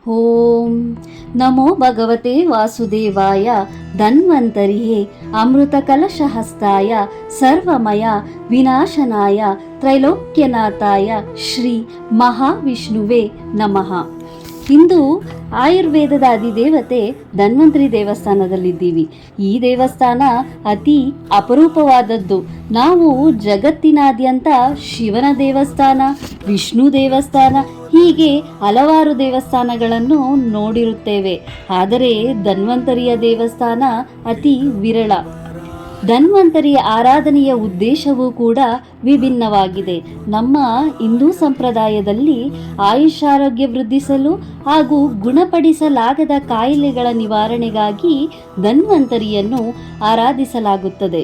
ಓಂ ನಮೋ ಭಗವತೆ ವಾಸುದೇವಾಯ ಧನ್ವಂತರಿಯೇ ಅಮೃತಕಲಶಹಸ್ತಾಯ ಸರ್ವಮಯ ವಿನಾಶನಾಯ ತ್ರೈಲೋಕ್ಯನಾಥಾಯ ಶ್ರೀ ಮಹಾವಿಷ್ಣುವೇ ನಮಃ. ಇಂದು ಆಯುರ್ವೇದದ ಅಧಿದೇವತೆ ಧನ್ವಂತರಿ ದೇವಸ್ಥಾನದಲ್ಲಿದ್ದೀವಿ. ಈ ದೇವಸ್ಥಾನ ಅತಿ ಅಪರೂಪವಾದದ್ದು. ನಾವು ಜಗತ್ತಿನಾದ್ಯಂತ ಶಿವನ ದೇವಸ್ಥಾನ, ವಿಷ್ಣು ದೇವಸ್ಥಾನ, ಹೀಗೆ ಹಲವಾರು ದೇವಸ್ಥಾನಗಳನ್ನು ನೋಡಿರುತ್ತೇವೆ. ಆದರೆ ಧನ್ವಂತರಿಯ ದೇವಸ್ಥಾನ ಅತಿ ವಿರಳ. ಧನ್ವಂತರಿಯ ಆರಾಧನೆಯ ಉದ್ದೇಶವೂ ಕೂಡ ವಿಭಿನ್ನವಾಗಿದೆ. ನಮ್ಮ ಹಿಂದೂ ಸಂಪ್ರದಾಯದಲ್ಲಿ ಆಯುಷಾರೋಗ್ಯ ವೃದ್ಧಿಸಲು ಹಾಗೂ ಗುಣಪಡಿಸಲಾಗದ ಕಾಯಿಲೆಗಳ ನಿವಾರಣೆಗಾಗಿ ಧನ್ವಂತರಿಯನ್ನು ಆರಾಧಿಸಲಾಗುತ್ತದೆ.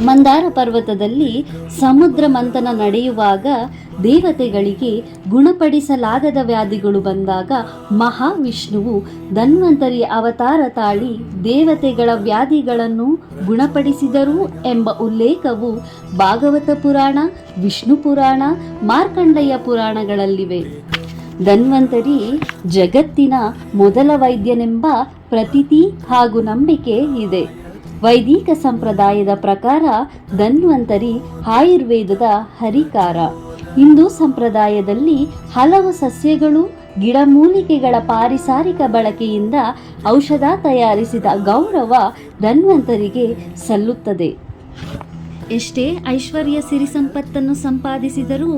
ಮಂದಾರ ಪರ್ವತದಲ್ಲಿ ಸಮುದ್ರ ಮಂಥನ ನಡೆಯುವಾಗ ದೇವತೆಗಳಿಗೆ ಗುಣಪಡಿಸಲಾಗದ ವ್ಯಾಧಿಗಳು ಬಂದಾಗ ಮಹಾವಿಷ್ಣುವು ಧನ್ವಂತರಿಯ ಅವತಾರ ತಾಳಿ ದೇವತೆಗಳ ವ್ಯಾಧಿಗಳನ್ನು ಗುಣಪಡಿಸಿದರು ಎಂಬ ಉಲ್ಲೇಖವು ಭಾಗವತ ಪುರಾಣ, ವಿಷ್ಣು ಪುರಾಣ, ಮಾರ್ಕಂಡೇಯ ಪುರಾಣಗಳಲ್ಲಿವೆ. ಧನ್ವಂತರಿ ಜಗತ್ತಿನ ಮೊದಲ ವೈದ್ಯನೆಂಬ ಪ್ರತೀತಿ ಹಾಗೂ ನಂಬಿಕೆ ಇದೆ. ವೈದಿಕ ಸಂಪ್ರದಾಯದ ಪ್ರಕಾರ ಧನ್ವಂತರಿ ಆಯುರ್ವೇದದ ಹರಿಕಾರ. ಹಿಂದೂ ಸಂಪ್ರದಾಯದಲ್ಲಿ ಹಲವು ಸಸ್ಯಗಳು, ಗಿಡಮೂಲಿಕೆಗಳ ಪಾರಿಸಾರಿಕ ಬಳಕೆಯಿಂದ ಔಷಧ ತಯಾರಿಸಿದ ಗೌರವ ಧನ್ವಂತರಿಗೆ ಸಲ್ಲುತ್ತದೆ. ಎಷ್ಟೇ ಐಶ್ವರ್ಯ ಸಿರಿ ಸಂಪತ್ತನ್ನು ಸಂಪಾದಿಸಿದರೂ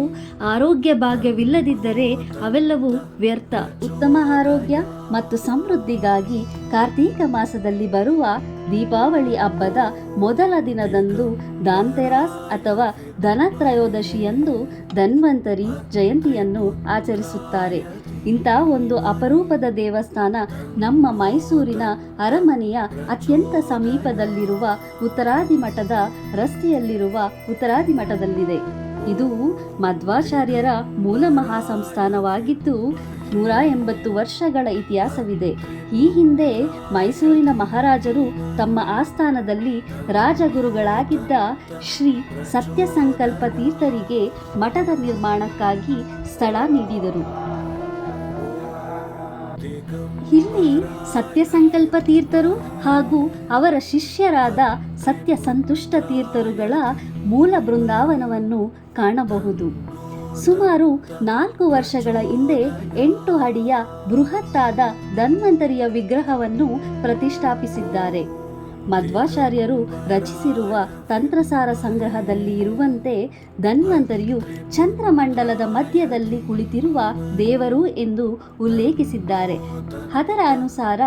ಆರೋಗ್ಯ ಭಾಗ್ಯವಿಲ್ಲದಿದ್ದರೆ ಅವೆಲ್ಲವೂ ವ್ಯರ್ಥ. ಉತ್ತಮ ಆರೋಗ್ಯ ಮತ್ತು ಸಮೃದ್ಧಿಗಾಗಿ ಕಾರ್ತೀಕ ಮಾಸದಲ್ಲಿ ಬರುವ ದೀಪಾವಳಿ ಹಬ್ಬದ ಮೊದಲ ದಿನದಂದು ಧಾನ್ತೆರಾಸ್ ಅಥವಾ ಧನತ್ರಯೋದಶಿಯಂದು ಧನ್ವಂತರಿ ಜಯಂತಿಯನ್ನು ಆಚರಿಸುತ್ತಾರೆ. ಇಂಥ ಒಂದು ಅಪರೂಪದ ದೇವಸ್ಥಾನ ನಮ್ಮ ಮೈಸೂರಿನ ಅರಮನೆಯ ಅತ್ಯಂತ ಸಮೀಪದಲ್ಲಿರುವ ಉತ್ತರಾದಿ ಮಠದ ರಸ್ತೆಯಲ್ಲಿರುವ ಉತ್ತರಾದಿ ಮಠದಲ್ಲಿದೆ. ಇದು ಮಧ್ವಾಚಾರ್ಯರ ಮೂಲ ಮಹಾಸಂಸ್ಥಾನವಾಗಿದ್ದು 180 ವರ್ಷಗಳ ಇತಿಹಾಸವಿದೆ. ಈ ಹಿಂದೆ ಮೈಸೂರಿನ ಮಹಾರಾಜರು ತಮ್ಮ ಆಸ್ಥಾನದಲ್ಲಿ ರಾಜಗುರುಗಳಾಗಿದ್ದ ಶ್ರೀ ಸತ್ಯಸಂಕಲ್ಪ ತೀರ್ಥರಿಗೆ ಮಠದ ನಿರ್ಮಾಣಕ್ಕಾಗಿ ಸ್ಥಳ ನೀಡಿದರು. ಇಲ್ಲಿ ಸತ್ಯಸಂಕಲ್ಪ ತೀರ್ಥರು ಹಾಗೂ ಅವರ ಶಿಷ್ಯರಾದ ಸತ್ಯ ಸಂತುಷ್ಟ ತೀರ್ಥರುಗಳ ಮೂಲ ಬೃಂದಾವನವನ್ನು ಕಾಣಬಹುದು. ಸುಮಾರು 4 ವರ್ಷಗಳ ಹಿಂದೆ 8 ಅಡಿಯ ಬೃಹತ್ತಾದ ಧನ್ವಂತರಿಯ ವಿಗ್ರಹವನ್ನು ಪ್ರತಿಷ್ಠಾಪಿಸಿದ್ದಾರೆ. ಮಧ್ವಾಚಾರ್ಯರು ರಚಿಸಿರುವ ತಂತ್ರಸಾರ ಸಂಗ್ರಹದಲ್ಲಿ ಇರುವಂತೆ ಧನ್ವಂತರಿಯು ಚಂದ್ರಮಂಡಲದ ಮಧ್ಯದಲ್ಲಿ ಕುಳಿತಿರುವ ದೇವರು ಎಂದು ಉಲ್ಲೇಖಿಸಿದ್ದಾರೆ. ಅದರ ಅನುಸಾರ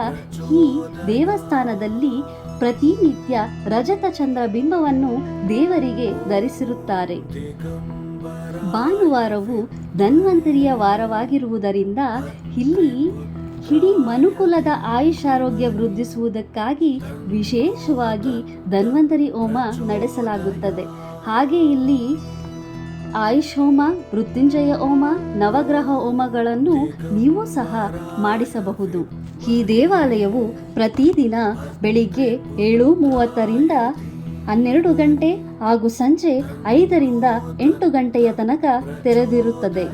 ಈ ದೇವಸ್ಥಾನದಲ್ಲಿ ಪ್ರತಿನಿತ್ಯ ರಜತ ಚಂದ್ರ ಬಿಂಬವನ್ನು ದೇವರಿಗೆ ಧರಿಸಿರುತ್ತಾರೆ. ಭಾನುವಾರವು ಧನ್ವಂತರಿಯ ವಾರವಾಗಿರುವುದರಿಂದ ಇಲ್ಲಿ ಇಡೀ ಮನುಕುಲದ ಆಯುಷಾರೋಗ್ಯ ವೃದ್ಧಿಸುವುದಕ್ಕಾಗಿ ವಿಶೇಷವಾಗಿ ಧನ್ವಂತರಿ ಹೋಮ ನಡೆಸಲಾಗುತ್ತದೆ. ಹಾಗೆ ಇಲ್ಲಿ ಆಯುಷ್ ಹೋಮ, ಮೃತ್ಯುಂಜಯ ಹೋಮ, ನವಗ್ರಹ ಹೋಮಗಳನ್ನು ನೀವು ಸಹ ಮಾಡಿಸಬಹುದು. ಈ ದೇವಾಲಯವು ಪ್ರತಿದಿನ ಬೆಳಿಗ್ಗೆ 7:30ರಿಂದ 12 ಗಂಟೆ ಹಾಗೂ ಸಂಜೆ 5ರಿಂದ 8 ಗಂಟೆಯ ತನಕ ತೆರೆದಿರುತ್ತದೆ.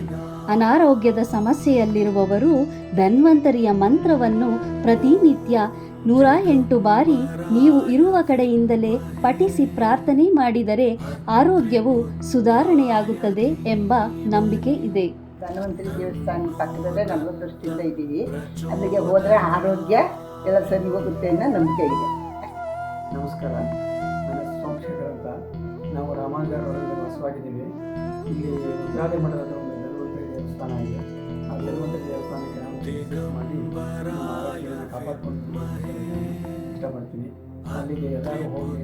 ಅನಾರೋಗ್ಯದ ಸಮಸ್ಯೆಯಲ್ಲಿರುವವರು ಧನ್ವಂತರಿಯ ಮಂತ್ರವನ್ನು ಪ್ರತಿನಿತ್ಯ 108 ಬಾರಿ ನೀವು ಇರುವ ಕಡೆಯಿಂದಲೇ ಪಠಿಸಿ ಪ್ರಾರ್ಥನೆ ಮಾಡಿದರೆ ಆರೋಗ್ಯವು ಸುಧಾರಣೆಯಾಗುತ್ತದೆ ಎಂಬ ನಂಬಿಕೆ ಇದೆ. ಧನ್ವಂತರಿ ದೇವಸ್ಥಾನ ಪಕ್ಕದಲ್ಲೇ 40 ವರ್ಷದಿಂದ ಇದ್ದೀವಿ. ಅಲ್ಲಿಗೆ ಹೋದರೆ ಆರೋಗ್ಯ ಎಲ್ಲ ಸರಿ ಹೋಗುತ್ತೆ ಅನ್ನೋ ನಂಬಿಕೆ ಇದೆ. ನಮಸ್ಕಾರ, ನನ್ನ ಹೆಸರು ಸೋಮಶೇಖರ್ ಅಂತ. ನಾವು ರಾಮಾಂಜರ್ ರೋಡಲ್ಲಿ ವಾಸವಾಗಿದ್ದೀವಿ. ಇಲ್ಲಿ ಉತ್ತರಾದಿ ಮಠದ ಒಂದು ಧನ್ವಂತರಿ ದೇವಸ್ಥಾನ ಇದೆ. ಆ ಧನ್ವಂತರಿ ದೇವಸ್ಥಾನಕ್ಕೆ ನಾವು ವಿಸಿಟ್ ಮಾಡಿ ನಮ್ಮ ಆರೋಗ್ಯವನ್ನು ಕಾಪಾಡ್ಕೊಂಡು ಇಷ್ಟಪಡ್ತೀನಿ. ಅಲ್ಲಿಗೆ ಎಲ್ಲರೂ ಹೋಗಿ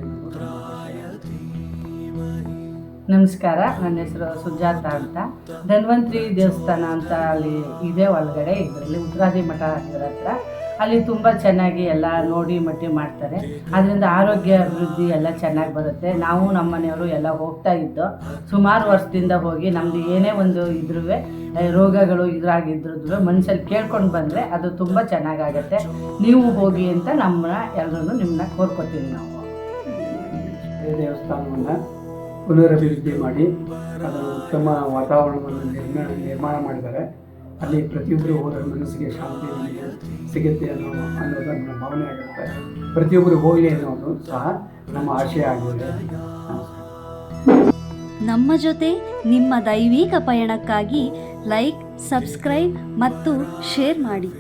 ನಮಸ್ಕಾರ, ನನ್ನ ಹೆಸರು ಸುಜಾತ ಅಂತ. ಧನ್ವಂತರಿ ದೇವಸ್ಥಾನ ಅಂತ ಅಲ್ಲಿ ಇದೆ ಒಳಗಡೆ. ಇದರಲ್ಲಿ ಉತ್ತರಾದಿ ಮಠ ಇದರ ಹತ್ರ. ಅಲ್ಲಿ ತುಂಬ ಚೆನ್ನಾಗಿ ಎಲ್ಲ ನೋಡಿ ಮಟ್ಟಿ ಮಾಡ್ತಾರೆ. ಅದರಿಂದ ಆರೋಗ್ಯ ಅಭಿವೃದ್ಧಿ ಎಲ್ಲ ಚೆನ್ನಾಗಿ ಬರುತ್ತೆ. ನಾವು ನಮ್ಮ ಮನೆಯವರು ಎಲ್ಲ ಹೋಗ್ತಾ ಇದ್ದೋ ಸುಮಾರು ವರ್ಷದಿಂದ ಹೋಗಿ ನಮ್ಮದು ಏನೇ ಒಂದು ಇದ್ರೂ ರೋಗಗಳು ಇದ್ರಾಗಿದ್ರೂ ಮನಸ್ಸಲ್ಲಿ ಕೇಳ್ಕೊಂಡು ಬಂದರೆ ಅದು ತುಂಬ ಚೆನ್ನಾಗಾಗತ್ತೆ. ನೀವು ಹೋಗಿ ಅಂತ ಎಲ್ಲರೂ ನಿಮ್ಮನ್ನ ಕೋರ್ಕೊತೀವಿ. ನಾವು ದೇವಸ್ಥಾನವನ್ನು ಪುನರಭಿವೃದ್ಧಿ ಮಾಡಿ ಅದರ ಉತ್ತಮ ವಾತಾವರಣವನ್ನು ನಿರ್ಮಾಣ ಮಾಡಿದ್ದಾರೆ. ಅಲ್ಲಿ ಪ್ರತಿಯೊಬ್ಬರು ಹೋದರೆ ಮನಸ್ಸಿಗೆ ಶಾಂತಿ ಸಿಗುತ್ತೆ ಅನ್ನೋದು ನಮ್ಮ ಭಾವನೆ ಆಗಿರುತ್ತೆ. ಪ್ರತಿಯೊಬ್ಬರು ಹೋಗಲಿ ಅನ್ನೋದು ಸಹ ನಮ್ಮ ಆಶಯ ಆಗಿದೆ. ನಮಸ್ಕಾರ. ನಮ್ಮ ಜೊತೆ ನಿಮ್ಮ ದೈವಿಕ ಪಯಣಕ್ಕಾಗಿ ಲೈಕ್, ಸಬ್ಸ್ಕ್ರೈಬ್ ಮತ್ತು ಶೇರ್ ಮಾಡಿ.